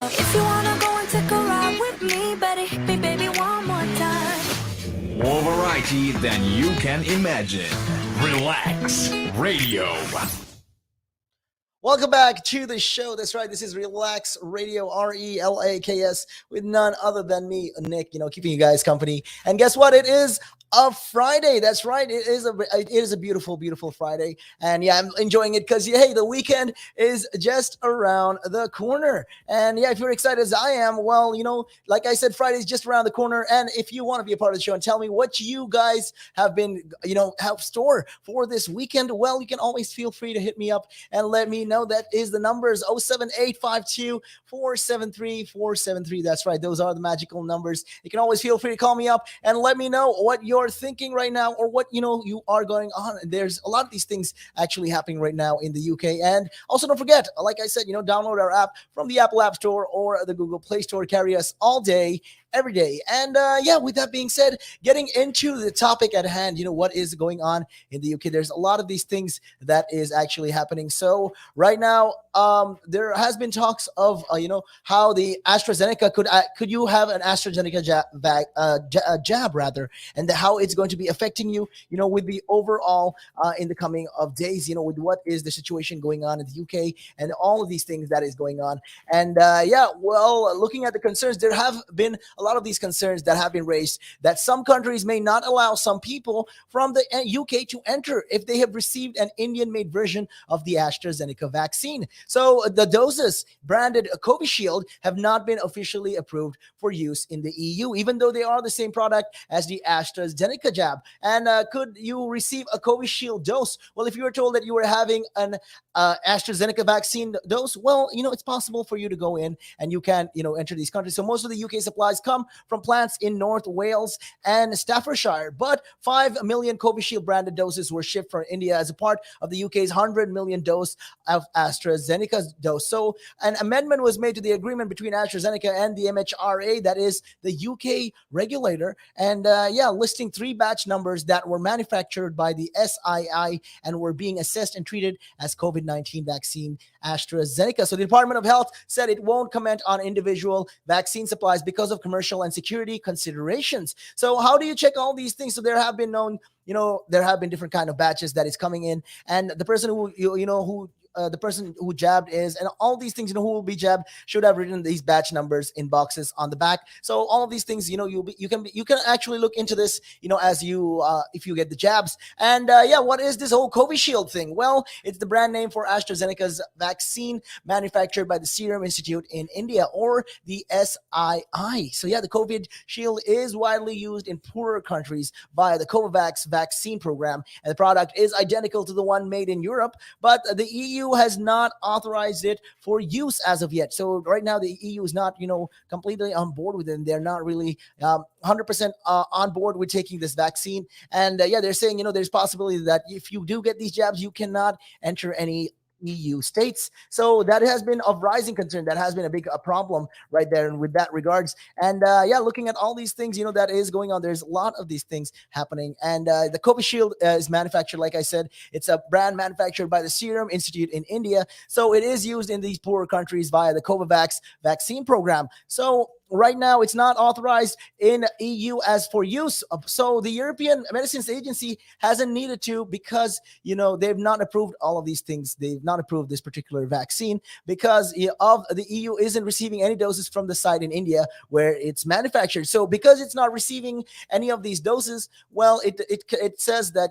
If you wanna go and take a ride with me, better hit me, baby, one more time. More variety than you can imagine. Relax Radio. Welcome back to the show. That's right. This is Relax Radio, Relaks, with none other than me, Nick. Keeping you guys company. And guess what? It is a Friday. That's right. It is a beautiful, beautiful Friday. And yeah, I'm enjoying it because hey, the weekend is just around the corner. And yeah, if you're excited as I am, well, like I said, Friday's just around the corner. And if you want to be a part of the show and tell me what you guys have been, have store for this weekend, well, you can always feel free to hit me up and let me know. That is the numbers 07852 473 That's right. Those are the magical numbers. You can always feel free to call me up and let me know what you're thinking right now or what you are going on. There's a lot of these things actually happening right now in the UK. And also don't forget, like I said, download our app from the Apple App Store or the Google Play Store. Carry us all day, every day. And yeah, with that being said, getting into the topic at hand, what is going on in the UK? There's a lot of these things that is actually happening. So right now, there has been talks of how the AstraZeneca could you have an AstraZeneca jab rather, and how it's going to be affecting you, with the overall in the coming of days, with what is the situation going on in the UK and all of these things that is going on. And yeah, well, looking at the concerns, there have been a lot of these concerns that have been raised that some countries may not allow some people from the UK to enter if they have received an Indian-made version of the AstraZeneca vaccine. So the doses branded Covishield have not been officially approved for use in the EU, even though they are the same product as the AstraZeneca jab. And could you receive a Covishield dose? Well, if you were told that you were having an AstraZeneca vaccine dose, well, it's possible for you to go in and you can, enter these countries. So most of the UK supplies come from plants in North Wales and Staffordshire, but 5 million Covishield branded doses were shipped from India as a part of the UK's 100 million dose of AstraZeneca's dose. So an amendment was made to the agreement between AstraZeneca and the MHRA, that is the UK regulator, and yeah, listing 3 batch numbers that were manufactured by the SII and were being assessed and treated as COVID-19 vaccine AstraZeneca. So the Department of Health said it won't comment on individual vaccine supplies because of commercial and security considerations. So how do you check all these things? So there have been there have been different kind of batches that is coming in, and the person who the person who jabbed is, and all these things, who will be jabbed should have written these batch numbers in boxes on the back. So all of these things, you can actually look into this, as you if you get the jabs. And yeah, what is this whole Covishield thing? Well, it's the brand name for AstraZeneca's vaccine manufactured by the Serum Institute in India, or the SII. So yeah, the COVID shield is widely used in poorer countries via the Covax vaccine program, and the product is identical to the one made in Europe, but the EU has not authorized it for use as of yet. So right now the EU is not, completely on board with it. And they're not really 100% on board with taking this vaccine. And yeah, they're saying, there's possibility that if you do get these jabs, you cannot enter any EU states. So that has been of rising concern. That has been a big problem right there, and with that regards. And yeah, looking at all these things, that is going on. There's a lot of these things happening. And the Covishield is manufactured, like I said, it's a brand manufactured by the Serum Institute in India. So it is used in these poorer countries via the Covax vaccine program. So right now, it's not authorized in EU as for use. So the European Medicines Agency hasn't needed to, because they've not approved all of these things. They've not approved this particular vaccine because of the EU isn't receiving any doses from the site in India where it's manufactured. So because it's not receiving any of these doses, well, it says that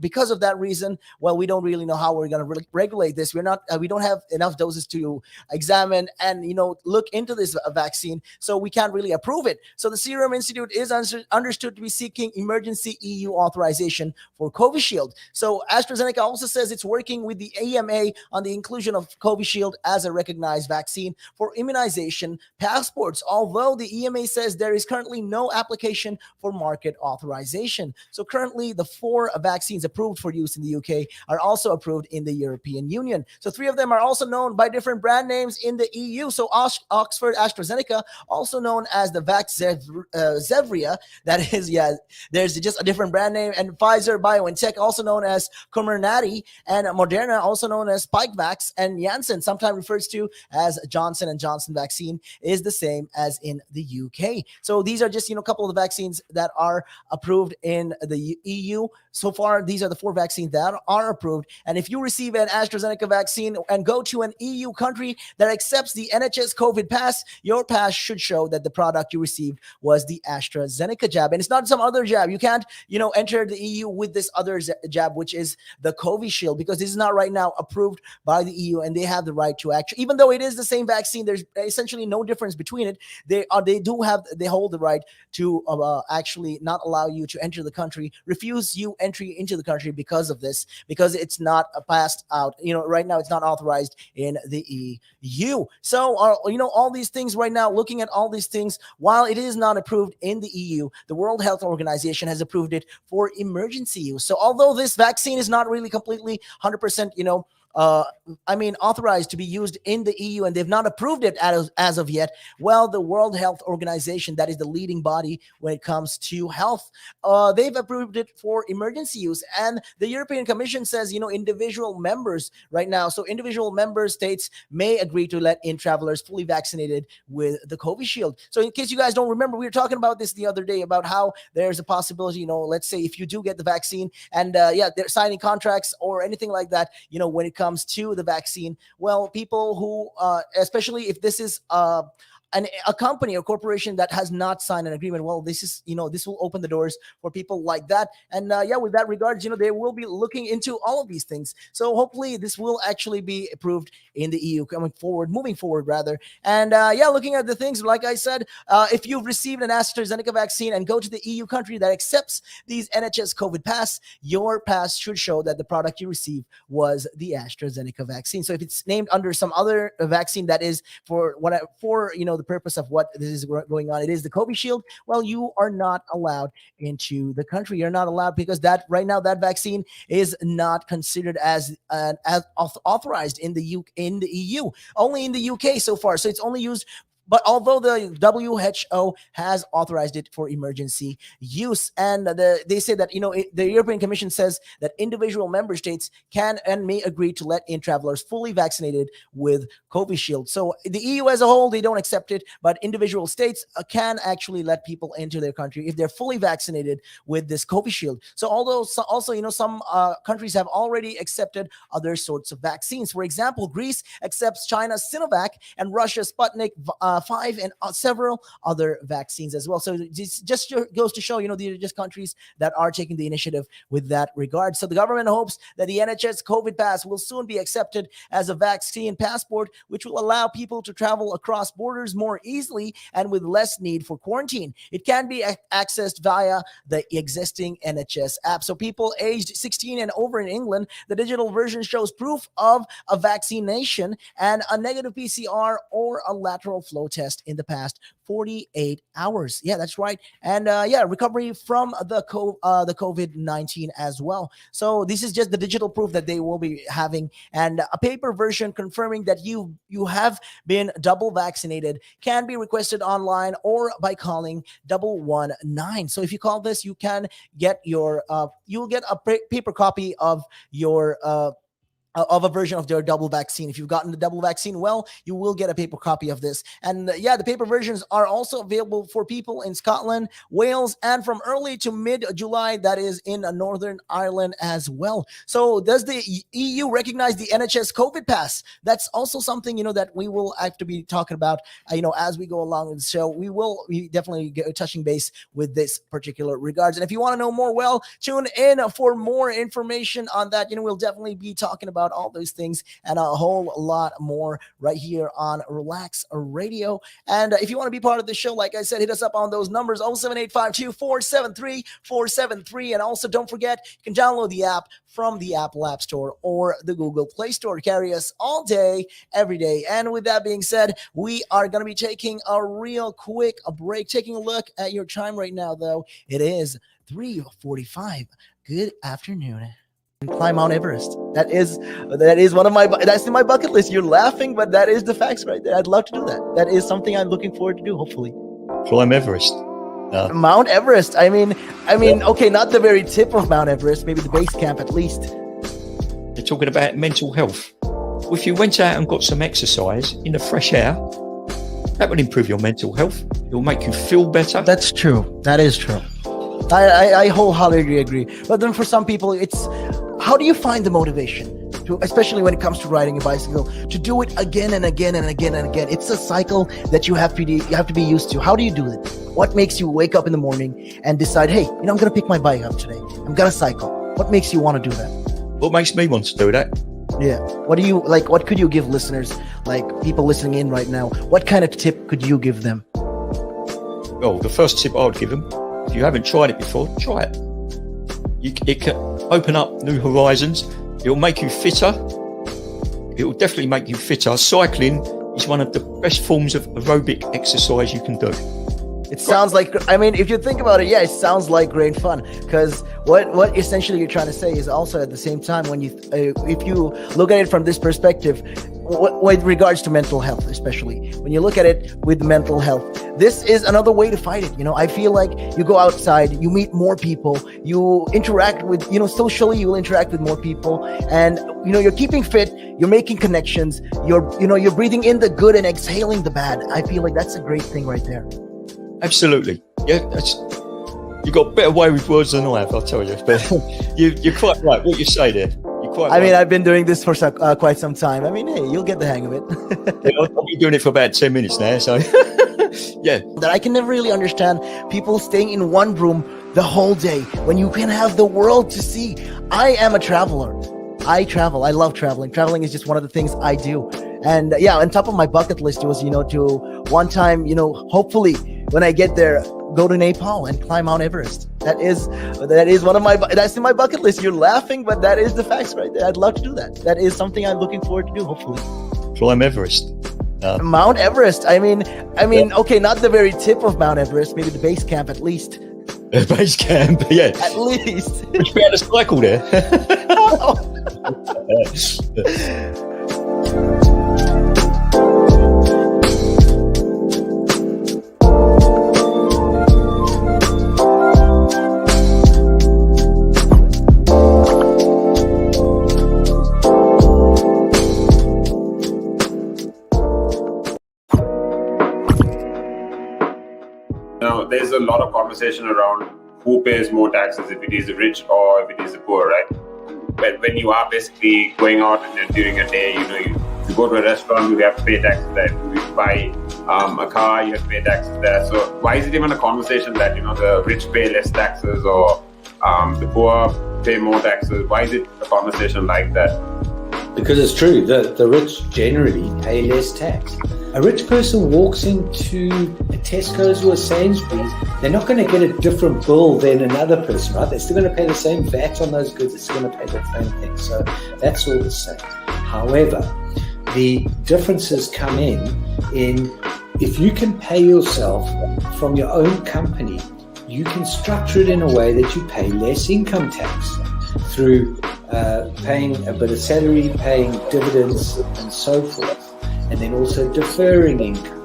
because of that reason, well, we don't really know how we're going to regulate this. We don't have enough doses to examine and look into this vaccine. So we can't really approve it. So the Serum Institute is understood to be seeking emergency EU authorization for Covishield. So AstraZeneca also says it's working with the EMA on the inclusion of Covishield as a recognized vaccine for immunization passports, although the EMA says there is currently no application for market authorization. So currently, the 4 vaccines approved for use in the UK are also approved in the European Union. So 3 of them are also known by different brand names in the EU. So Oxford AstraZeneca also also known as the Zevria. That is, yeah, there's just a different brand name. And Pfizer BioNTech, also known as Comirnaty, and Moderna, also known as Spikevax, and Janssen, sometimes refers to as Johnson and Johnson vaccine, is the same as in the UK. So these are just, a couple of the vaccines that are approved in the EU. So far, these are the 4 vaccines that are approved. And if you receive an AstraZeneca vaccine and go to an EU country that accepts the NHS COVID pass, your pass should show that the product you received was the AstraZeneca jab. And it's not some other jab. You can't, enter the EU with this other jab, which is the Covishield, because this is not right now approved by the EU, and they have the right to actually, even though it is the same vaccine, there's essentially no difference between it. They hold the right to actually not allow you to enter the country, refuse you entry into the country because of this, because it's not passed out. Right now it's not authorized in the EU. So, all these things right now, looking at all these things, while it is not approved in the EU, the World Health Organization has approved it for emergency use. So, although this vaccine is not really completely 100%, authorized to be used in the EU, and they've not approved it as of yet. Well, the World Health Organization, that is the leading body when it comes to health, they've approved it for emergency use. And the European Commission says, individual members right now, so individual member states may agree to let in travelers fully vaccinated with the Covishield. So in case you guys don't remember, we were talking about this the other day about how there's a possibility, let's say if you do get the vaccine and they're signing contracts or anything like that, when it comes to the vaccine, well, people who, especially if this is a company or corporation that has not signed an agreement, well, this will open the doors for people like that. And with that regards, they will be looking into all of these things. So hopefully this will actually be approved in the EU moving forward rather. And looking at the things, like I said, if you've received an AstraZeneca vaccine and go to the EU country that accepts these NHS COVID pass, your pass should show that the product you received was the AstraZeneca vaccine. So if it's named under some other vaccine that is for the purpose of what this is going on, it is the Covishield, well, you are not allowed into the country. You're not allowed because that right now that vaccine is not considered as authorized in the EU, only in the UK so far. So it's only used. But although the WHO has authorized it for emergency use, and they say that, the European Commission says that individual member states can and may agree to let in travelers fully vaccinated with Covishield. So the EU as a whole, they don't accept it, but individual states can actually let people into their country if they're fully vaccinated with this Covishield. So although also, some countries have already accepted other sorts of vaccines. For example, Greece accepts China's Sinovac and Russia's Sputnik 5 and several other vaccines as well. So this just goes to show, these are just countries that are taking the initiative with that regard. So the government hopes that the NHS COVID pass will soon be accepted as a vaccine passport, which will allow people to travel across borders more easily and with less need for quarantine. It can be accessed via the existing NHS app. So people aged 16 and over in England, the digital version shows proof of a vaccination and a negative PCR or a lateral flow test in the past 48 hours. Yeah, that's right. And recovery from the COVID-19 as well. So this is just the digital proof that they will be having, and a paper version confirming that you have been double vaccinated can be requested online or by calling 119. So if you call this, you can get you'll get a paper copy of a version of their double vaccine. If you've gotten the double vaccine, well, you will get a paper copy of this. And the paper versions are also available for people in Scotland, Wales, and from early to mid-July, that is in Northern Ireland as well. So does the EU recognize the NHS COVID pass? That's also something, that we will have to be talking about, as we go along in the show. We will be definitely touching base with this particular regards. And if you want to know more, well, tune in for more information on that. We'll definitely be talking about all those things and a whole lot more right here on Relaks Radio. And if you want to be part of the show, like I said, hit us up on those numbers, 07852-473-473. And also don't forget, you can download the app from the Apple App Store or the Google Play Store. Carry us all day, every day. And with that being said, we are going to be taking a real quick break. Taking a look at your time right now, though, it is 3:45. Good afternoon. Climb Mount Everest. That is one of that's in my bucket list. You're laughing, but that is the facts right there. I'd love to do that. That is something I'm looking forward to do, hopefully. Climb Everest. Mount Everest. Okay, not the very tip of Mount Everest, maybe the base camp at least. They're talking about mental health. Well, if you went out and got some exercise in the fresh air, that would improve your mental health. It'll make you feel better. That's true. That is true. I wholeheartedly agree. But then for some people, it's how do you find the motivation to, especially when it comes to riding a bicycle, to do it again and again and again and again? It's a cycle that you have to be used to. How do you do it? What makes you wake up in the morning and decide, hey, I'm going to pick my bike up today. I'm going to cycle. What makes you want to do that? What makes me want to do that? Yeah. What do you like? What could you give listeners, like people listening in right now? What kind of tip could you give them? Well, the first tip I would give them, if you haven't tried it before, try it. It can open up new horizons. It'll make you fitter. It will definitely make you fitter. Cycling is one of the best forms of aerobic exercise you can do. It sounds like, if you think about it, yeah, it sounds like great fun. Because what essentially you're trying to say is also at the same time, when you, if you look at it from this perspective, with regards to mental health, especially when you look at it with mental health, this is another way to fight it. I feel like you go outside, you meet more people, you interact with, socially, you will interact with more people, and you're keeping fit, you're making connections, you're breathing in the good and exhaling the bad. I feel like that's a great thing right there. Absolutely. Yeah, you got a better way with words than I have, I'll tell you. But you're quite right. What you say there. You're quite right. I've been doing this for quite some time. Hey, you'll get the hang of it. I've been doing it for about 10 minutes now, so yeah. That I can never really understand people staying in one room the whole day when you can have the world to see. I am a traveler. I travel. I love traveling. Traveling is just one of the things I do. And on top of my bucket list was, to one time, hopefully when I get there, go to Nepal and climb Mount Everest. That is one of that's in my bucket list. You're laughing, but that is the facts right there. I'd love to do that. That is something I'm looking forward to do, hopefully. Climb Everest. Mount Everest. Okay, not the very tip of Mount Everest, maybe the base camp at least. Base camp, yeah. At least. Would you be able to cycle there? Now, there's a lot of conversation around who pays more taxes, if it is the rich or if it is the poor, right? But when you are basically going out and during a day, you go to a restaurant, you have to pay taxes there. If you buy a car, you have to pay taxes there. So why is it even a conversation that, the rich pay less taxes or the poor pay more taxes? Why is it a conversation like that? Because it's true, the rich generally pay less tax. A rich person walks into a Tesco's or a Sainsbury's, they're not going to get a different bill than another person, right? They're still going to pay the same VAT on those goods, they're still going to pay the same thing. So that's all the same. However, the differences come in if you can pay yourself from your own company, you can structure it in a way that you pay less income tax through paying a bit of salary, paying dividends and so forth, and then also deferring income.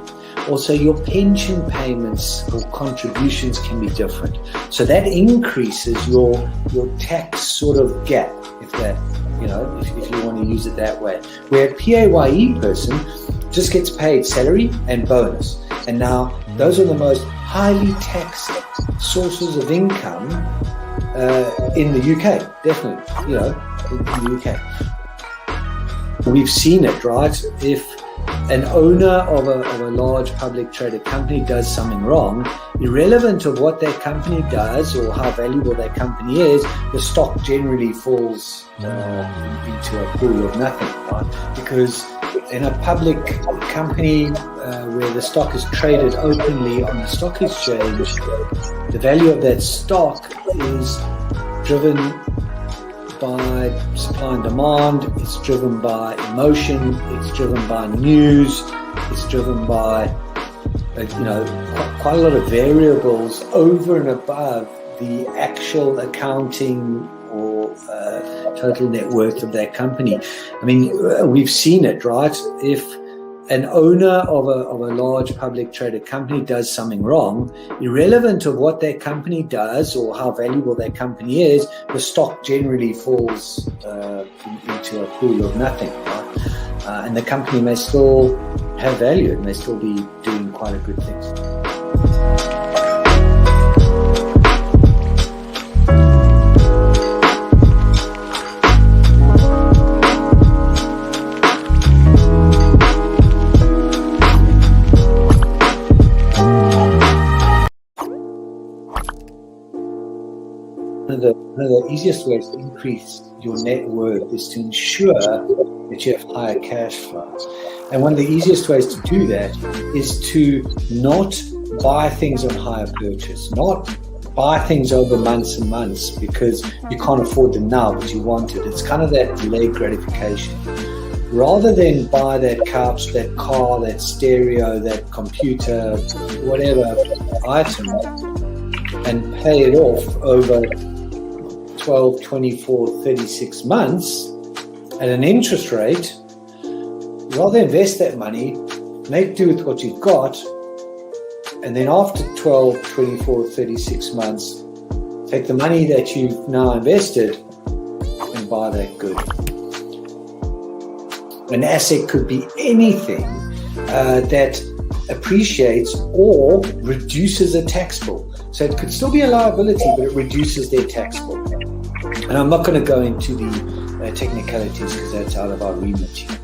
Also, your pension payments or contributions can be different. So that increases your tax sort of gap, if you want to use it that way. Where a PAYE person just gets paid salary and bonus. And now those are the most highly taxed sources of income in the UK, definitely, in the UK. We've seen it, right? If an owner of a large public traded company does something wrong, irrelevant of what that company does or how valuable that company is, the stock generally falls into a pool of nothing, right? Because in a public company where the stock is traded openly on the stock exchange, the value of that stock is driven by supply and demand, it's driven by emotion, it's driven by news, it's driven by quite a lot of variables over and above the actual accounting or total net worth of that company. I mean, we've seen it, right? If an owner of a large public traded company does something wrong, irrelevant of what that company does or how valuable that company is, the stock generally falls into a pool of nothing. Right? And the company may still have value. It may still be doing quite a good things. One of the easiest ways to increase your net worth is to ensure that you have higher cash flows. And one of the easiest ways to do that is to not buy things on hire purchase, not buy things over months and months because you can't afford them now, but you want it. It's kind of that delayed gratification. Rather than buy that couch, that car, that stereo, that computer, whatever item, and pay it off over 12, 24, 36 months at an interest rate, rather invest that money, make do with what you've got, and then after 12, 24, 36 months, take the money that you've now invested and buy that good. An asset could be anything that appreciates or reduces a tax bill. So it could still be a liability, but it reduces their tax bill. And I'm not going to go into the technicalities because that's out of our remit here.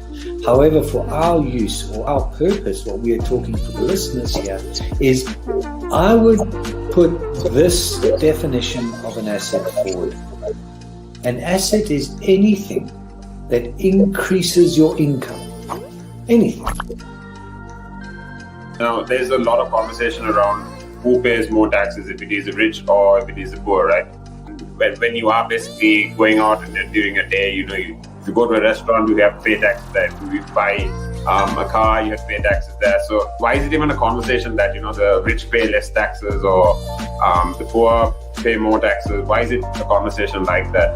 However, for our use or our purpose, what we are talking for the listeners here is I would put this definition of an asset forward. An asset is anything that increases your income. Anything. Now, there's a lot of conversation around who pays more taxes, if it is the rich or if it is the poor, right? When you are basically going out and during a day, if you go to a restaurant, you have to pay taxes there. If you buy a car, you have to pay taxes there. So why is it even a conversation that, the rich pay less taxes or the poor pay more taxes? Why is it a conversation like that?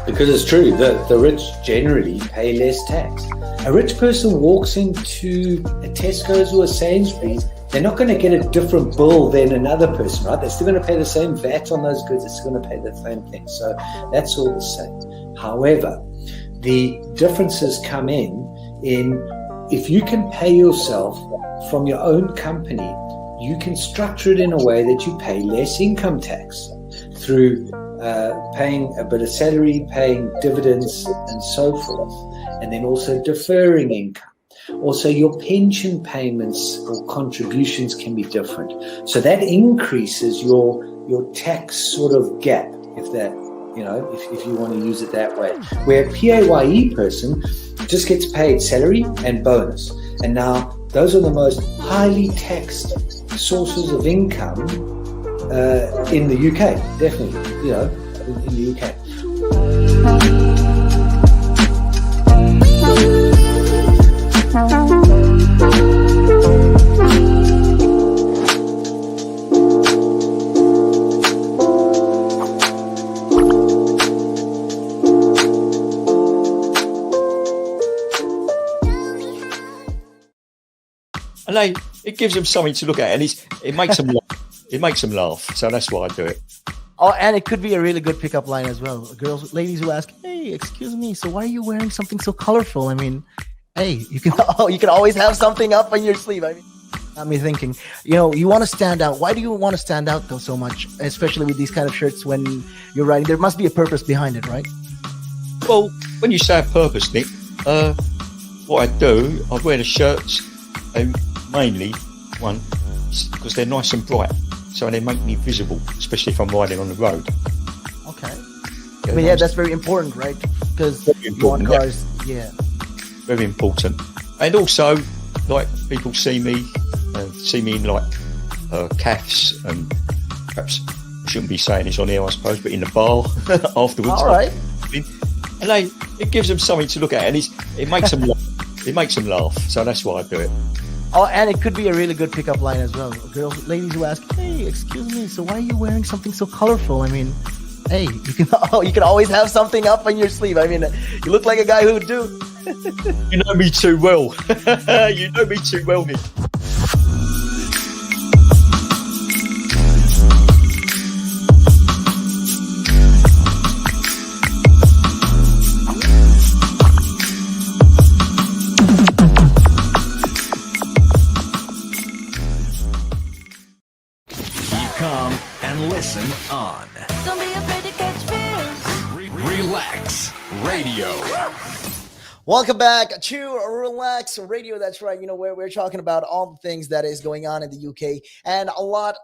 Because it's true, the rich generally pay less tax. A rich person walks into a Tesco's or a Sainsbury's, they're not going to get a different bill than another person, right? They're still going to pay the same VAT on those goods. They're still going to pay the same thing. So that's all the same. However, the differences come in if you can pay yourself from your own company, you can structure it in a way that you pay less income tax through paying a bit of salary, paying dividends and so forth, and then also deferring income. Also, your pension payments or contributions can be different. So that increases your tax sort of gap, if you want to use it that way. Where a PAYE person just gets paid salary and bonus. And now those are the most highly taxed sources of income in the UK, definitely, in the UK. And it gives them something to look at, and it makes them laugh. It makes them laugh. So that's why I do it. Oh, and it could be a really good pickup line as well. Ladies who ask, "Hey, excuse me, so why are you wearing something so colorful?" I mean, hey, you can always have something up on your sleeve. I mean, got me thinking. You want to stand out. Why do you want to stand out though so much, especially with these kind of shirts when you're riding? There must be a purpose behind it, right? Well, when you say a purpose, Nick, what I do, I wear the shirts, and mainly one because they're nice and bright, so they make me visible, especially if I'm riding on the road. Okay. That's very important, right? Because you want cars, very important. And also, like, people see me in like calves, and perhaps I shouldn't be saying this on here, I suppose, but in the bar afterwards. All right. And it gives them something to look at, and it makes them laugh. It makes them laugh, so that's why I do it. Oh, and it could be a really good pickup line as well. Ladies who ask, "Hey, excuse me, so why are you wearing something so colorful?" I mean, hey, you can always have something up on your sleeve. I mean, you look like a guy who would do. You know me too well. You know me too well, Nick. Come and listen on Don't be afraid to catch feels. Relax Radio. Welcome back to Relax Radio. That's right. You know, where we're talking about all the things that is going on in the UK and a lot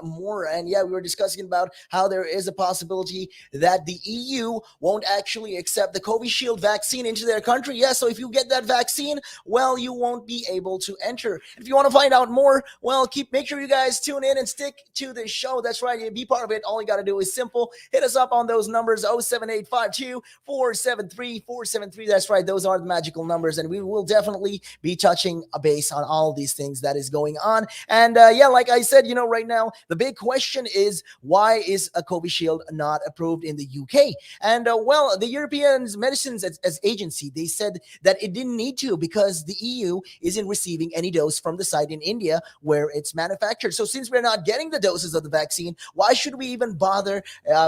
more. And yeah, we were discussing about how there is a possibility that the EU won't actually accept the Covishield vaccine into their country. Yeah, so if you get that vaccine, well, you won't be able to enter. If you want to find out more, well, make sure you guys tune in and stick to the show. That's right. You be part of it. All you got to do is simple. Hit us up on those numbers 07852 473 473. That's right. Those are the magical numbers, and we will definitely be touching a base on all these things that is going on. And yeah, like I said, you know, right now the big question is, why is a Covishield not approved in the UK? And well, the European Medicines as Agency, they said that it didn't need to because the EU isn't receiving any dose from the site in India where it's manufactured. So since we're not getting the doses of the vaccine, why should we even bother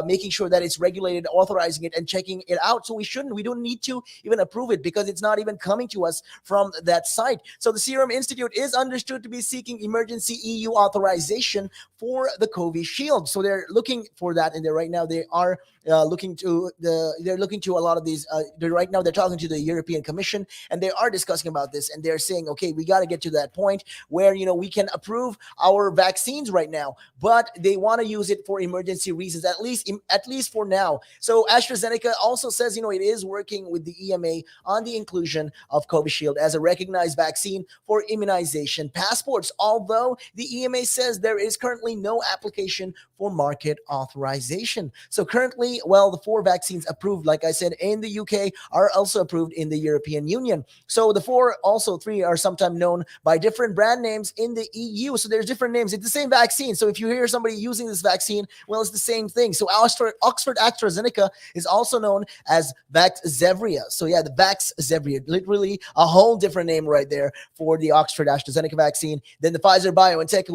making sure that it's regulated, authorizing it, and checking it out? So we shouldn't. We don't need to even approve it because it's not even coming to us from that site. So the Serum Institute is understood to be seeking emergency EU authorization for the Covishield. So they're looking for that, and right now they are looking to a lot of these. Right now they're talking to the European Commission, and they are discussing about this, and they're saying, okay, we got to get to that point where we can approve our vaccines right now, but they want to use it for emergency reasons, at least for now. So AstraZeneca also says it is working with the EMA on the inclusion of Covishield as a recognized vaccine for immunization passports, although the EMA says there is currently no application for market authorization. So currently, well, the 4 vaccines approved, like I said, in the UK are also approved in the European Union. So the 3 are sometimes known by different brand names in the EU. So there's different names. It's the same vaccine. So if you hear somebody using this vaccine, well, it's the same thing. So Oxford AstraZeneca is also known as Vaxzevria. So yeah, the Vaxzevria, literally a whole different name right there for the Oxford AstraZeneca vaccine. Then the Pfizer BioNTech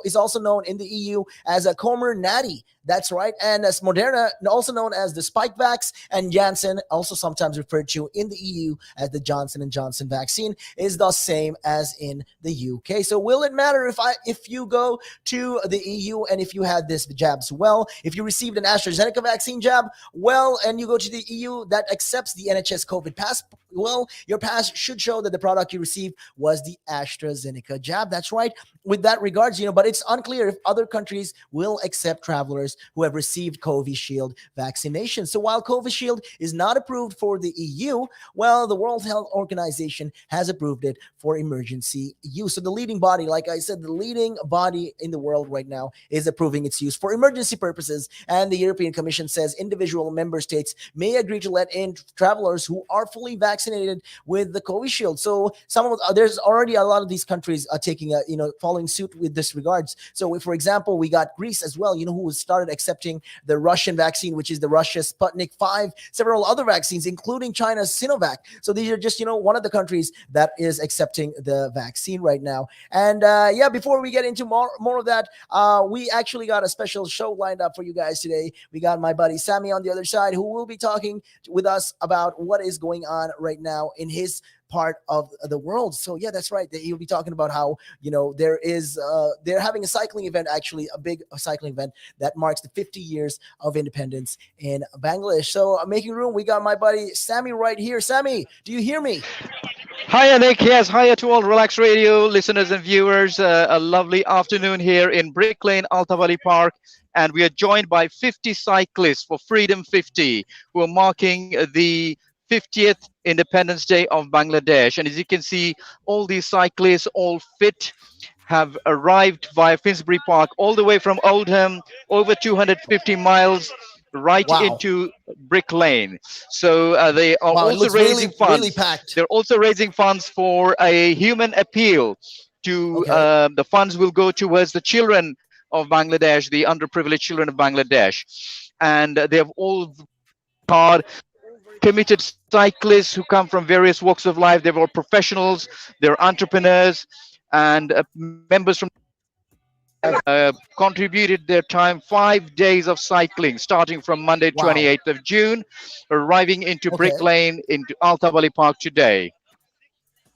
is also known in the EU as a Comirnaty. That's right. And as Moderna, also known as the Spikevax, and Janssen, also sometimes referred to in the EU as the Johnson & Johnson vaccine, is the same as in the UK. So will it matter if you go to the EU and if you had this jabs? Well, if you received an AstraZeneca vaccine jab, well, and you go to the EU that accepts the NHS COVID pass, well, your pass should show that the product you received was the AstraZeneca jab. That's right. With that regards, but it's unclear if other countries will accept travelers who have received Covishield vaccination. So while Covishield is not approved for the EU, well, the World Health Organization has approved it for emergency use. So the leading body, like I said, the leading body in the world right now is approving its use for emergency purposes. And the European Commission says individual member states may agree to let in travelers who are fully vaccinated with the Covishield. So there's already a lot of these countries are taking following suit with this regards. So if, for example, we got Greece as well, who started accepting the Russian vaccine, which is the Russia Sputnik 5, several other vaccines, including China's Sinovac. So these are just, one of the countries that is accepting the vaccine right now. And yeah, before we get into more of that, we actually got a special show lined up for you guys today. We got my buddy Sammy on the other side, who will be talking with us about what is going on right now in his part of the world. So yeah, that's right. He'll be talking about how they're having a cycling event, actually a big cycling event that marks the 50 years of independence in Bangladesh. So making room, we got my buddy Sammy right here. Sammy, do you hear me? Hiya, Nick. Yes, hiya to all Relax Radio listeners and viewers. A lovely afternoon here in Brick Lane, Alta Valley Park. And we are joined by 50 cyclists for Freedom 50, who are marking the 50th Independence Day of Bangladesh. And as you can see, all these cyclists, all fit, have arrived via Finsbury Park, all the way from Oldham, over 250 miles, right into Brick Lane. So they are also raising funds. Really packed. They're also raising funds for a human appeal. The funds will go towards the children of Bangladesh, the underprivileged children of Bangladesh. And they have all hard committed cyclists who come from various walks of life. They're all professionals, they're entrepreneurs, and members from contributed their time 5 days of cycling starting from Monday Wow. 28th of June, arriving into Brick Okay. Lane into Alta Valley Park today.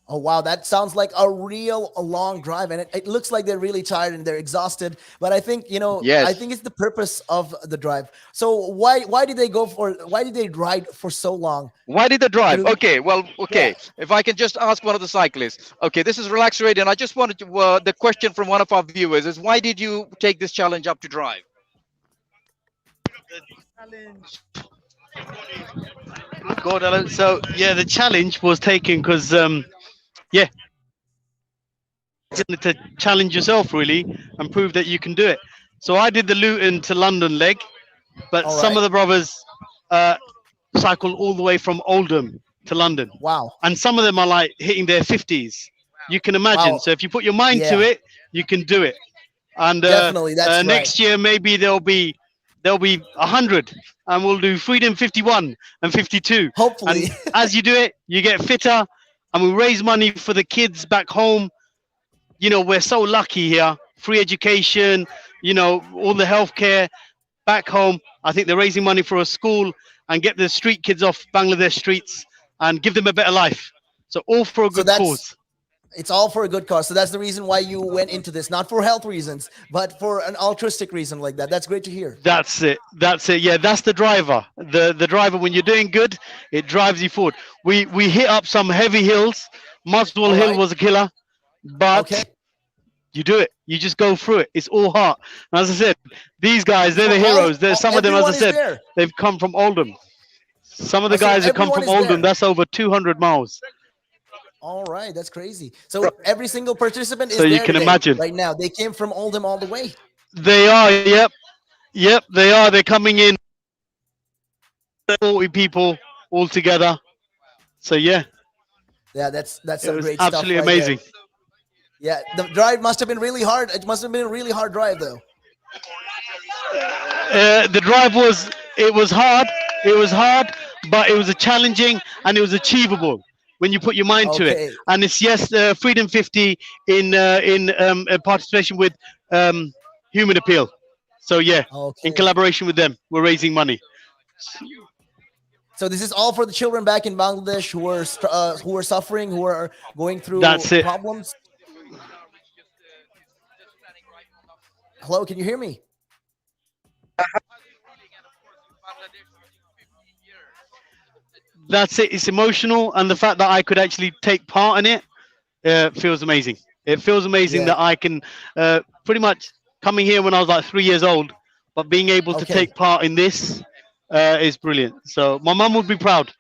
Oh wow, that sounds like a real long drive, and it looks like they're really tired and they're exhausted. But I think I Yes. think it's the purpose of the drive. So why did they why did they ride for so long? Why did they drive? Through, Okay, well, yeah. okay. If I can just ask one of the cyclists. Okay, this is Relax Radio, and I just wanted to. The question from one of our viewers is, why did you take this challenge up to drive? God, Alan. So yeah, the challenge was taken because yeah, to challenge yourself really and prove that you can do it. So I did the Luton to London leg, but All some right. of the brothers uh, cycled all the way from Oldham to London, Wow. and some of them are like hitting their 50s. You can imagine. Wow. So if you put your mind to Yeah. it, you can do it. And Definitely. That's right. next year maybe there'll be 100, and we'll do Freedom 51 and 52. Hopefully. And as you do it, you get fitter, and we raise money for the kids back home. You know, we're so lucky here. Free education, you know, all the healthcare back home. I think they're raising money for a school and get the street kids off Bangladesh streets and give them a better life. So all for a So good that's cause. it's all for a good cause. So that's the reason why you went into this, not for health reasons, but for an altruistic reason like that. That's great to hear. That's it. That's it. Yeah, that's the driver. The driver, when you're doing good, it drives you forward. We hit up some heavy hills. Muswell All Hill right. was a killer, Okay. but you do it. You just go through it. It's all heart. And as I said, these guys, they're So the heroes. There's some of them, as I everyone is said, there. they've come from Oldham. Some of the So guys that come everyone from is Oldham, there. that's over 200 miles. All right, that's crazy. So every single participant is So you there can today, imagine. right now. They came from Oldham all the way. They are, yep, they are. They're coming in 40 people all together. So yeah, Yeah, that's it some was great stuff absolutely right there. amazing. Yeah, the drive must have been really hard. It must have been a really hard drive, though. The drive was it was hard. It was hard, but it was a challenging and it was achievable when you put your mind to it. Okay, And it's yes, Freedom 50 in participation with Human Appeal. So yeah, in okay. collaboration with them, we're raising money. So this is all for the children back in Bangladesh who are suffering, who are going through That's it. problems. Hello, can you hear me? That's it. It's emotional, and the fact that I could actually take part in it feels amazing. It feels amazing Yeah. that I can pretty much coming here when I was like 3 years old, but being able to Okay. take part in this is brilliant. So my mum would be proud.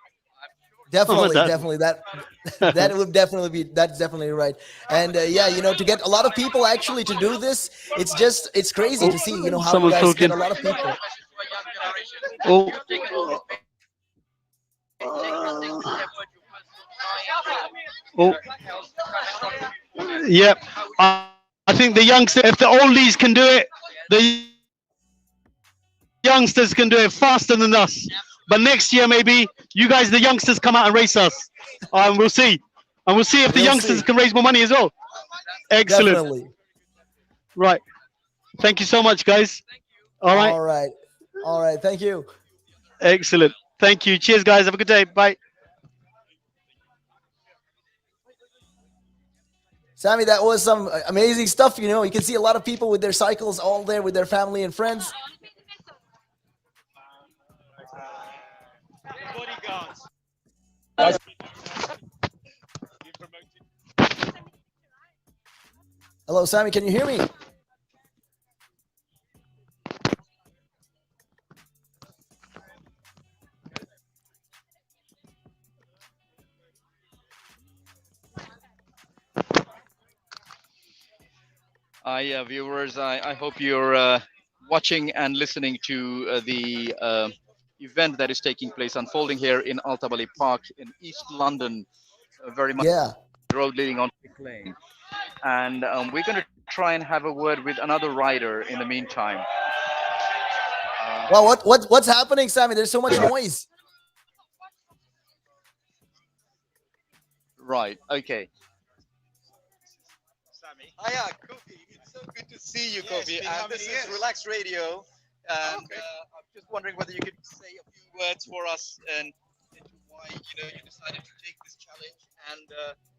Definitely, Dad. definitely. That would definitely be. That's definitely right. And yeah, to get a lot of people actually to do this, it's crazy to see. How you Someone's guys get talking. a lot of people. Oh, oh, yep. I think the youngsters, if the oldies can do it, the youngsters can do it faster than us. But next year, maybe you guys, the youngsters, come out and race us, and we'll see. And we'll see if the We'll youngsters see. can raise more money as well. Excellent. Definitely. Right. Thank you so much, guys. All right. All right. All right. Thank you. Excellent. Thank you. Cheers, guys. Have a good day. Bye. Sammy, that was some amazing stuff. You can see a lot of people with their cycles all there with their family and friends. Hello, Sammy. Can you hear me? Viewers, I hope you're watching and listening to the event that is taking place, unfolding here in Alta Valley Park in East London, very much Yeah. the road leading on Brick Lane. And we're going to try and have a word with another rider in the meantime. Well, what's happening, Sammy? There's so much noise. Right. Okay. Sammy. Hiya, Kofi. It's so good to see you, Yes, Kofi. been And how this many is years? Relax Radio. And Okay. I'm just wondering whether you could say a few words for us and into why you decided to take this challenge and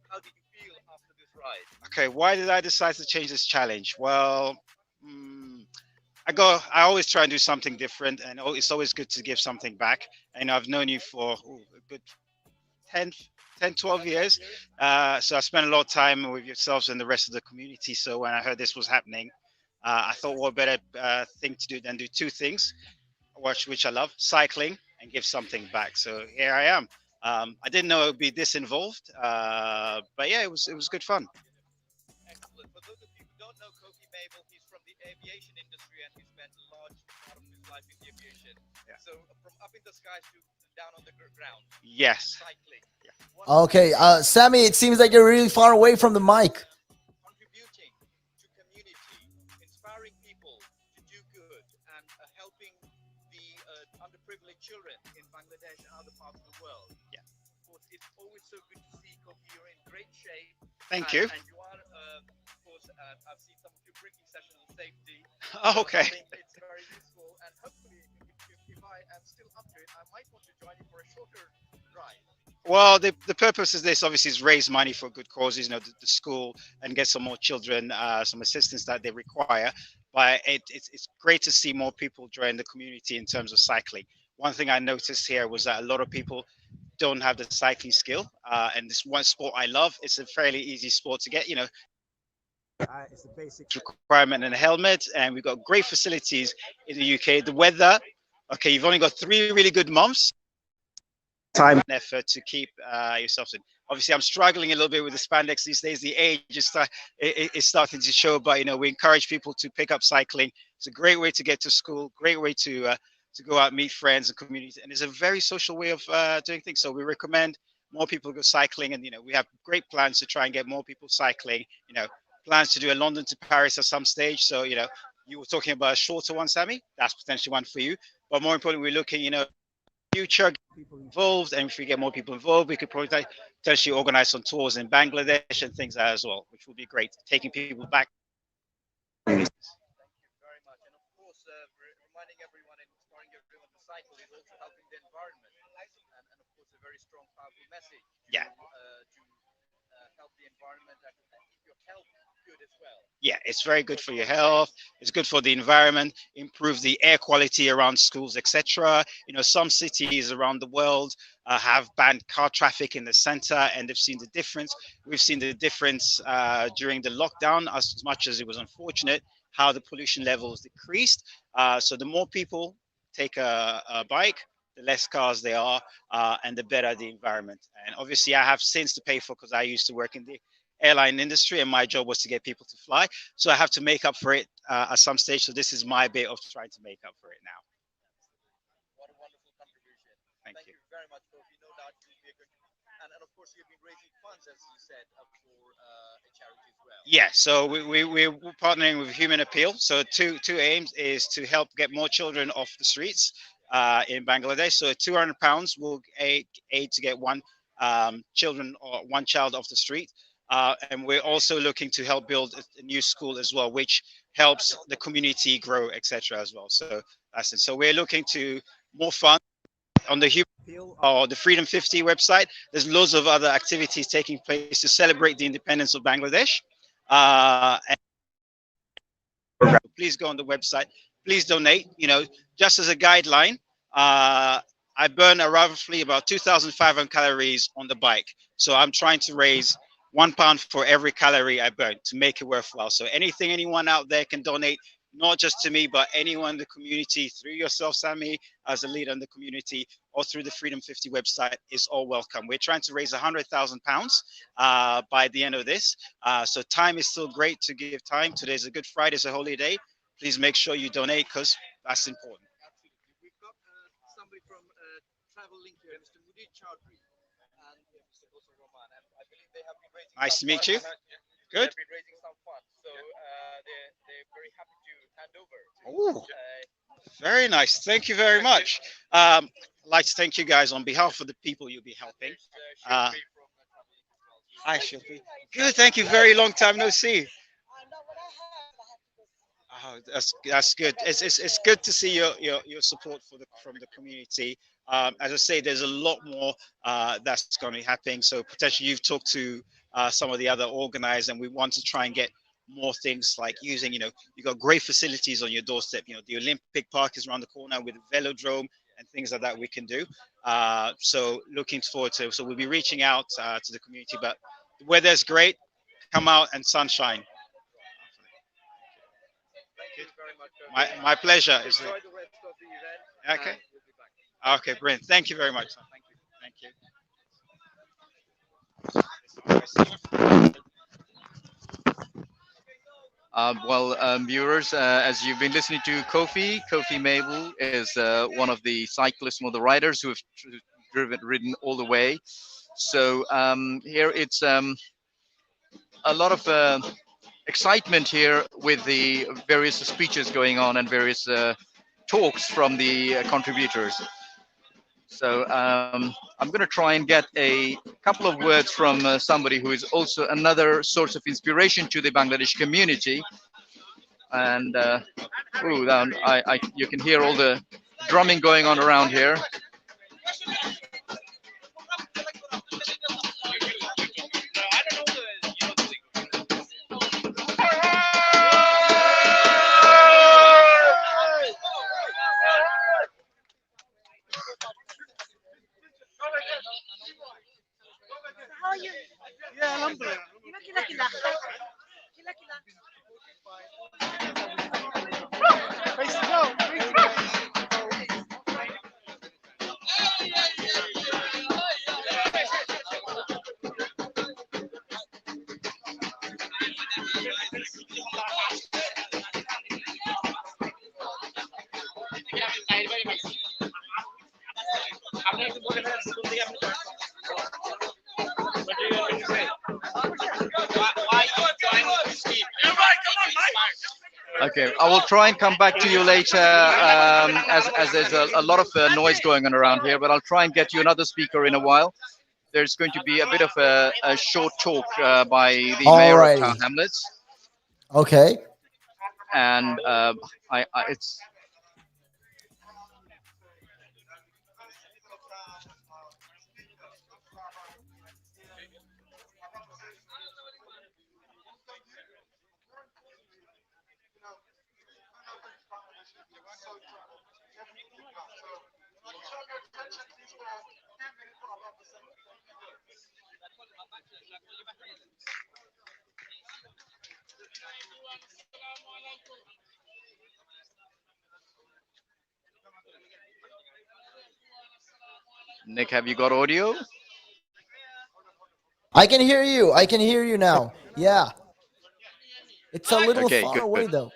how did you feel after this ride? Okay, why did I decide to change this challenge? Well, mm, I always try and do something different, and it's always good to give something back. And I've known you for a good 10, 10, 12 years. So I spent a lot of time with yourselves and the rest of the community. So when I heard this was happening, I thought what better thing to do than do two things, which I love, cycling and give something back. So here I am. I didn't know it would be this involved, but yeah, it was good fun. Excellent. For those of you who don't know Kofi Mabel, he's from the aviation industry and he spent a large part of his life in aviation. Yeah. So from up in the skies to down on the ground, Yes. cycling. What Okay, Sammy, it seems like you're really far away from the mic. contributing to community, inspiring people to do good, and helping the underprivileged children in Bangladesh and other parts of the world. Yeah. Of course, it's always so good to see Kofi. You're in great shape. Thank and, you. And you are, of course, I've seen some of your briefing sessions on safety. Oh, okay. I think it's very useful, and hopefully, if I am still up to it, I might want to join you for a shorter ride. Well, the purpose of this obviously is raise money for good causes, the school, and get some more children some assistance that they require. But it's great to see more people join the community in terms of cycling. One thing I noticed here was that a lot of people don't have the cycling skill, and this one sport I love. It's a fairly easy sport to get. It's a basic requirement and a helmet, and we've got great facilities in the UK. The weather, okay, you've only got 3 really good months. Time and effort to keep yourself in. Obviously, I'm struggling a little bit with the spandex these days. The age is starting to show, but we encourage people to pick up cycling. It's a great way to get to school, great way to go out, meet friends and communities, and it's a very social way of doing things. So we recommend more people go cycling, and we have great plans to try and get more people cycling. Plans to do a London to Paris at some stage. So you were talking about a shorter one, Sammy. That's potentially one for you. But more importantly, we're looking, future people involved, and if we get more people involved, we could probably potentially organize some tours in Bangladesh and things like that as well, which would be great, taking people back. Thank you very much. And of course, reminding everyone and inspiring everyone to cycle is also helping the environment. And of course, a very strong, powerful message Yeah. To help the environment and keep your health good as well. Yeah, it's very good for your health. It's good for the environment, improve the air quality around schools, etc. Some cities around the world have banned car traffic in the center, and they've seen the difference. We've seen the difference during the lockdown, as much as it was unfortunate, how the pollution levels decreased. So the more people take a bike, the less cars there are, and the better the environment. And obviously, I have sins to pay for because I used to work in the airline industry, and my job was to get people to fly. So I have to make up for it at some stage. So this is my bit of trying to make up for it now. What a wonderful contribution. Thank you. Very much, Kofi. No doubt you'll be a good. And of course, you've been raising funds, as you said, for a charity as well. Yeah, so we're partnering with Human Appeal. So two aims is to help get more children off the streets in Bangladesh. So £200 will aid to get children or one child off the street. And we're also looking to help build a new school as well, which helps the community grow, etc. as well. So that's it. So we're looking to more funds on the Human Appeal or the Freedom 50 website. There's loads of other activities taking place to celebrate the independence of Bangladesh. And please go on the website. Please donate. Just as a guideline, I burn roughly about 2,500 calories on the bike. So I'm trying to raise £1 for every calorie I burn to make it worthwhile. So anyone out there can donate, not just to me, but anyone in the community, through yourself, Sammy, as a leader in the community, or through the Freedom 50 website, is all welcome. We're trying to raise £100,000 by the end of this. So time is still great to give time. Today's a Good Friday, it's a holy day. Please make sure you donate because that's important. Absolutely. We've got somebody from Travel Link here, Mr. Mudir Chowdhury and Mr. Gosar Rahman. And I believe they have been raising Nice to meet you. Good. Good. They've been raising some funds. So they're very happy to hand over. Ooh. Very nice. Thank you very much. I'd like to thank you guys on behalf of the people you'll be helping. Sherry from Travel Link as well. Hi, Shilpi. Good, thank you. Very long time no see. Oh, that's good. It's good to see your support for the from the community. As I say, there's a lot more that's going to be happening. So potentially you've talked to some of the other organizers, and we want to try and get more things like using. You've got great facilities on your doorstep. The Olympic Park is around the corner with a velodrome and things like that we can do. So looking forward to. So we'll be reaching out to the community, but the weather's great. Come out and sunshine. My pleasure. Okay. Okay, brilliant. Thank you very much. Thank you. Viewers, as you've been listening to Kofi Mabel is one of the cyclists, one of the riders who have ridden all the way. So here it's a lot of excitement here with the various speeches going on and various talks from the contributors. So I'm going to try and get a couple of words from somebody who is also another source of inspiration to the Bangladesh community. And you can hear all the drumming going on around here. Okay, I will try and come back to you later, as there's a lot of noise going on around here. But I'll try and get you another speaker in a while. There's going to be a bit of a short talk by the mayor of Town Alrighty. Hamlets, Okay. and it's Nick. Have you got audio? I can hear you. I can hear you now. Yeah. It's a little Okay, far good. away though.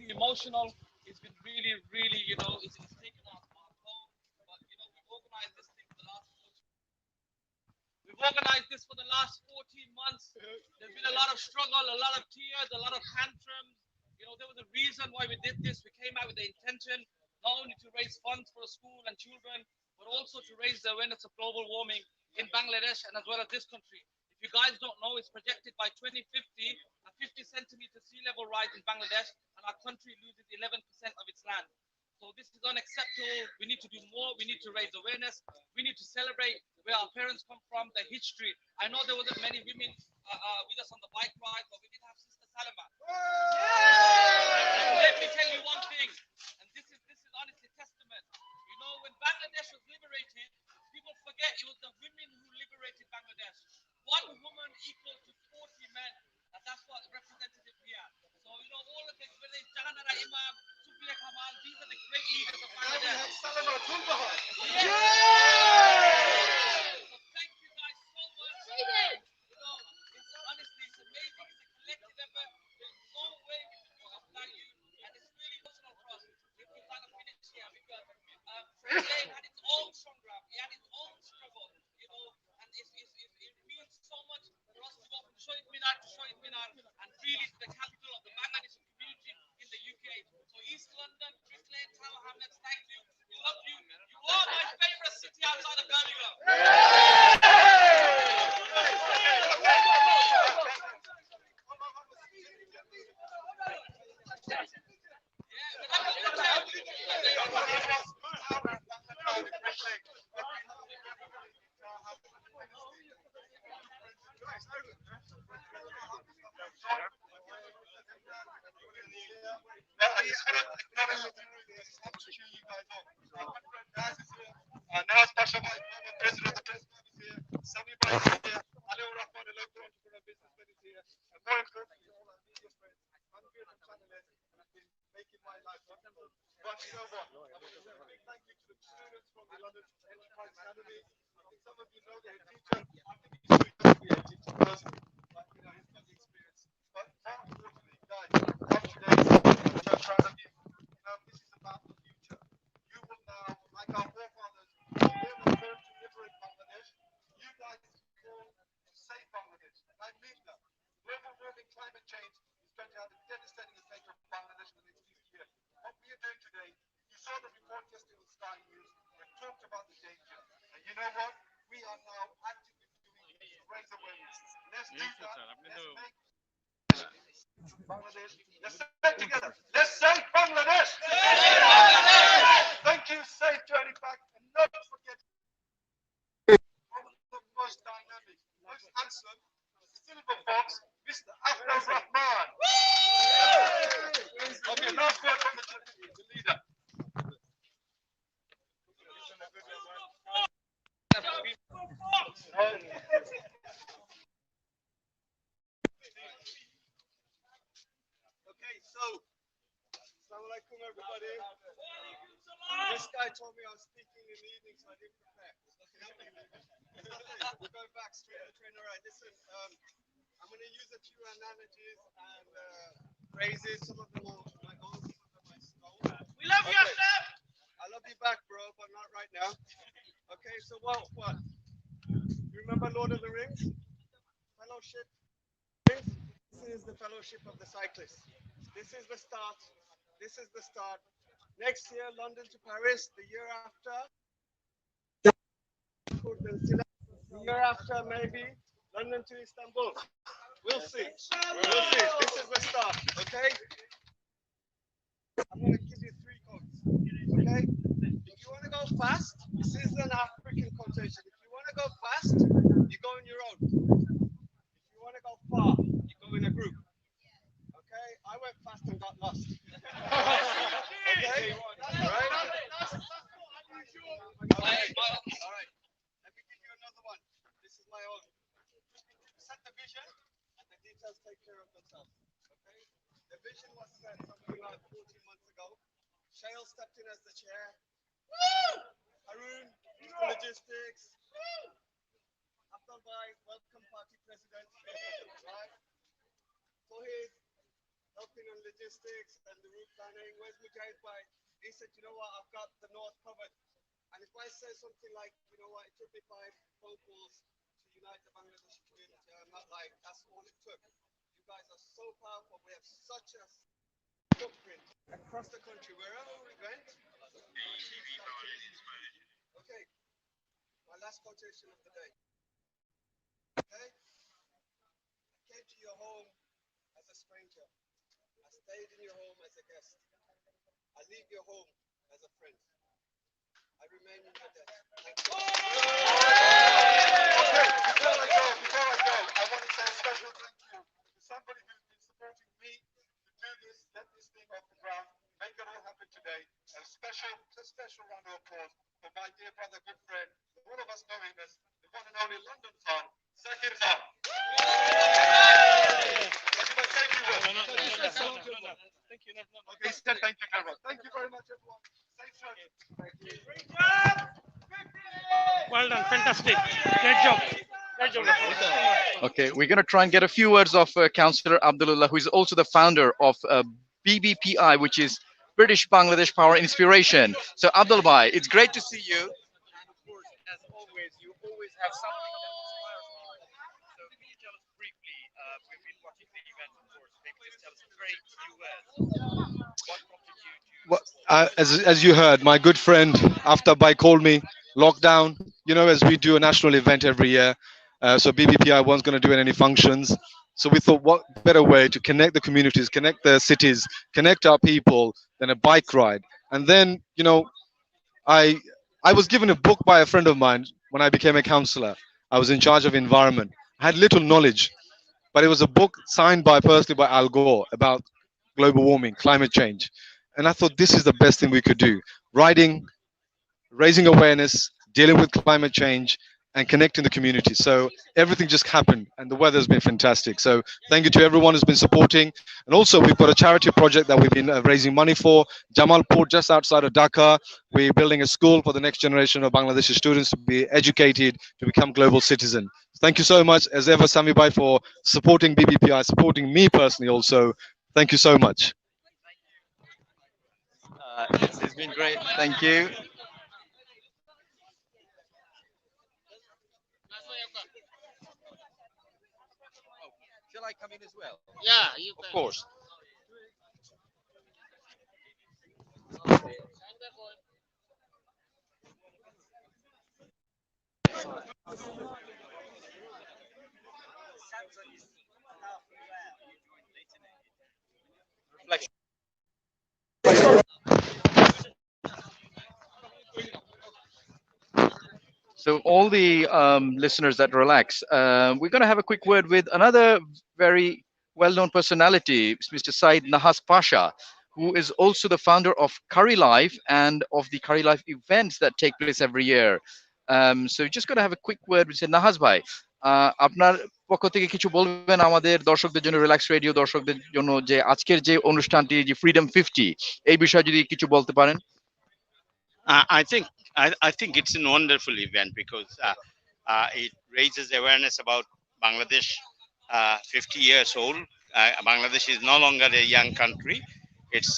Emotional. It's been really, really, it's taken our home. But we've organized this for the last 14 months. There's been a lot of struggle, a lot of tears, a lot of tantrums. There was a reason why we did this. We came out with the intention not only to raise funds for school and children, but also to raise the awareness of global warming in Bangladesh and as well as this country. If you guys don't know, it's projected by 2050 a 50-centimeter sea level rise in Bangladesh, and our country loses 11% of its land. So this is unacceptable. We need to do more. We need to raise awareness. We need to celebrate where our parents come from, the history. I know there wasn't many women with us on the bike ride, but we did have Sister Salama. And let me tell you one thing, and this is honestly testament. When Bangladesh was liberated, people forget it was the women who liberated Bangladesh. One woman equal to 40 men, and that's what representative here. So all of this, whether it's Jahanara Imam, Sufiya Kamal, these are the great leaders of Bangladesh. Yeah! So thank you guys so much. It's honestly, it's amazing. It's a collective effort. There's no way we can do this without you, and it's really emotional for us. We're kind of finished here because Relaks had its own program. It had its own struggle, and it means so much for us to go from Shohid Minar to Shohid Minar and really to the capital of the Bangladeshi community in the UK. So East London, Brick Lane, Tower Hamlets, thank you. We love you. You are my favorite city outside of Birmingham. Assalamualaikum, everybody. This guy told me I was speaking in the evening, so I didn't prepare. We're going back straight to train. All right, listen, I'm going to use a few analogies and phrases. Some of them are my own, some of them I stole. We love you, Aslam! I love you back, bro, but not right now. Okay, so what? You remember Lord of the Rings? Fellowship? This is the fellowship of the cyclists. This is the start. This is the start. Next year, London to Paris. The year after, the year after, maybe London to Istanbul. We'll see. We'll see. This is the start. Okay. I'm going to give you three codes. Okay. If you want to go fast, this is an African quotation. If you want to go fast, you go on your own. If you want to go far, you go in a group. Okay, I went fast and got lost. Okay, right? Okay. All right. Let me give you another one. This is my own. Set the vision, and the details take care of themselves. Okay. The vision was set something like 14 months ago. Shale stepped in as the chair. Harun, logistics. Abdul Bhai, welcome party president. Right. Tohid, helping on logistics and the route planning. Where's Mujahid Bhai? He said, you know what, I've got the north covered. And if I say something like, you know what, it took me 5 phone calls to unite the Bangladeshi community, I'm not like, that's all it took. You guys are so powerful. We have such a footprint across the country, wherever we went. Okay, my last quotation of the day. Okay, I came to your home as a stranger. I stayed in your home as a guest. I leave your home as a friend. I remain in your debt. Thank you. Okay, before I go, I want to say a special thank you to somebody who's been supporting me to do this, get this thing off the ground, make it all happen today. A special round of applause for my dear brother, good friend, all of us know him as the one and only London Khan, Zakir Khan. Thank you. Okay, said thank you, Carol. Thank you very much, everyone. Safe journey. Thank you. Well done, fantastic. Great job. Great job. Okay, we're going to try and get a few words of Councillor Abdullah, who is also the founder of BBPI, which is British Bangladesh Power Inspiration. So, Abdul Bhai, it's great to see you. And of course, as always, you always have something that inspires people. So, can you tell us briefly, we've been watching the event, of course, maybe just tell us a very few words. What prompted you to... Well, as you heard, my good friend Aftab called me. Lockdown, you know, as we do a national event every year. So BBPI wasn't going to do any functions. So we thought, what better way to connect the communities, connect the cities, connect our people than a bike ride? And then, you know, I I was given a book by a friend of mine when I became a councillor. I was in charge of environment. I had little knowledge, but it was a book signed by personally by Al Gore about global warming, climate change. And I thought this is the best thing we could do. Writing, raising awareness, dealing with climate change, and connecting the community. So everything just happened, and the weather's been fantastic. So thank you to everyone who's been supporting. And also, we've got a charity project that we've been raising money for. Jamalpur, just outside of Dhaka, we're building a school for the next generation of Bangladeshi students to be educated to become global citizens. Thank you so much, as ever, Sami Bhai, for supporting BBPI, supporting me personally also. Thank you so much. It's been great. Thank you. Shall I come in as well? Yeah, you Of course. So all the listeners that relax, we're going to have a quick word with another very well-known personality, Mr. Said Nahas Pasha, who is also the founder of Curry Life and of the Curry Life events that take place every year. So just going to have a quick word with Nahas Bhai. আপনার পক্ষ থেকে কিছু বলবেন আমাদের দর্শকদের জন্য, relax radio দর্শকদের জন্য, যে আজকের যে অনুষ্ঠানটি, যে ফ্রিডম 50, এই বিষয়ে যদি কিছু বলতে পারেন? I think I think it's a wonderful event because it raises awareness about Bangladesh. 50 years old. Bangladesh is no longer a young country. It's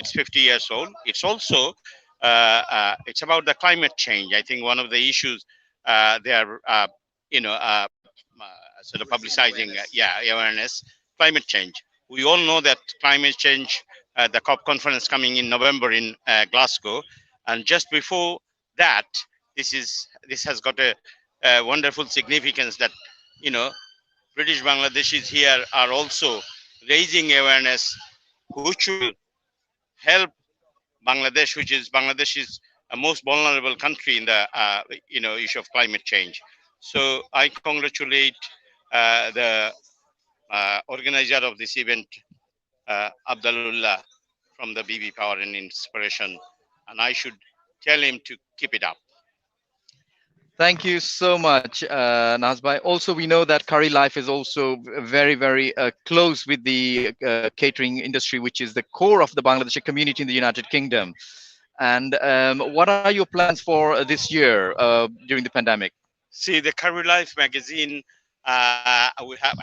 it's 50 years old. It's also it's about the climate change. I think one of the issues they are you know sort of publicizing awareness, climate change. We all know that climate change, the COP conference coming in November in Glasgow, and just before that, this has got a wonderful significance that you know British Bangladeshis here are also raising awareness, which will help Bangladesh, which is Bangladesh is a most vulnerable country in the issue of climate change. So I congratulate the organizer of this event, Abdullah from the BB Power and Inspiration, and I should tell him to keep it up. Thank you so much, Nazbai. Also, we know that Curry Life is also very, very close with the catering industry, which is the core of the Bangladeshi community in the United Kingdom. And what are your plans for this year during the pandemic? See, the Curry Life magazine, we have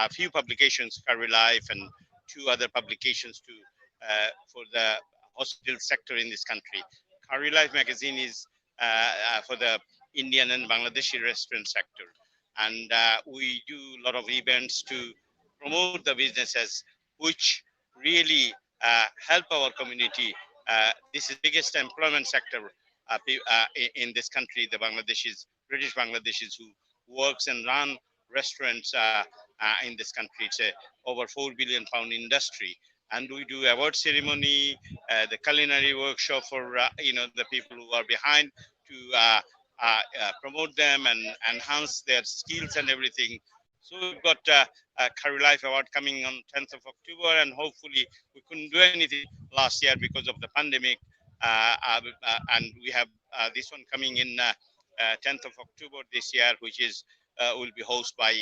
a few publications, Curry Life, and two other publications for the hospital sector in this country. Curry Life magazine is for the Indian and Bangladeshi restaurant sector, and we do a lot of events to promote the businesses which really help our community. This is the biggest employment sector in this country, the Bangladeshis, British Bangladeshis who works and run restaurants in this country. It's a over £4 billion industry, and we do award ceremony, the culinary workshop for the people who are behind to promote them and enhance their skills and everything. So we've got a Curry Life Award coming on 10th of October, and hopefully we couldn't do anything last year because of the pandemic. And we have this one coming in 10th of October this year, which is will be hosted by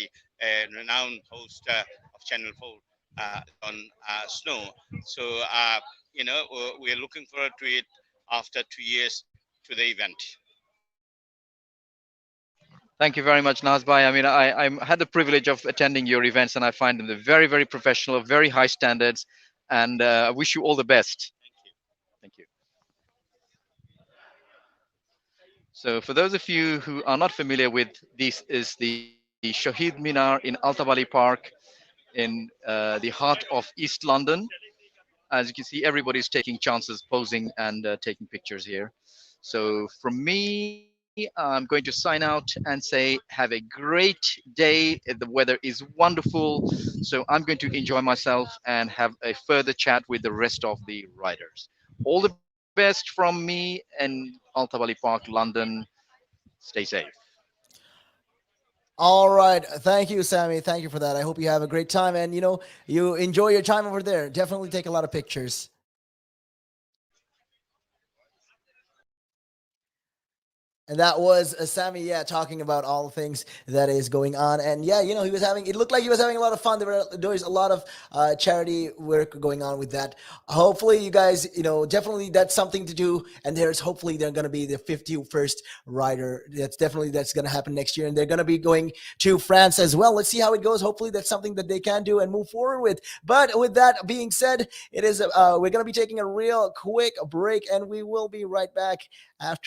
a renowned host of Channel 4, John Snow. So we are looking forward to it after 2 years to the event. Thank you very much, Nazbai. I mean, I had the privilege of attending your events, and I find them very, very professional, very high standards, and I wish you all the best. Thank you. So for those of you who are not familiar with, this is the Shahid Minar in Altabali Park in the heart of East London. As you can see, everybody's taking chances, posing and taking pictures here. So from me, I'm going to sign out and say have a great day. The weather is wonderful, so I'm going to enjoy myself and have a further chat with the rest of the riders. All the best from me in Altabali Park, London. Stay safe. All right. Thank you, Sammy. Thank you for that. I hope you have a great time, and you enjoy your time over there. Definitely take a lot of pictures. And that was Sammy, talking about all the things that is going on. And he was it looked like he was having a lot of fun. There's a lot of charity work going on with that. Hopefully you guys, definitely that's something to do. And hopefully they're going to be the 51st rider. That's going to happen next year. And they're going to be going to France as well. Let's see how it goes. Hopefully that's something that they can do and move forward with. But with that being said, it is we're going to be taking a real quick break, and we will be right back after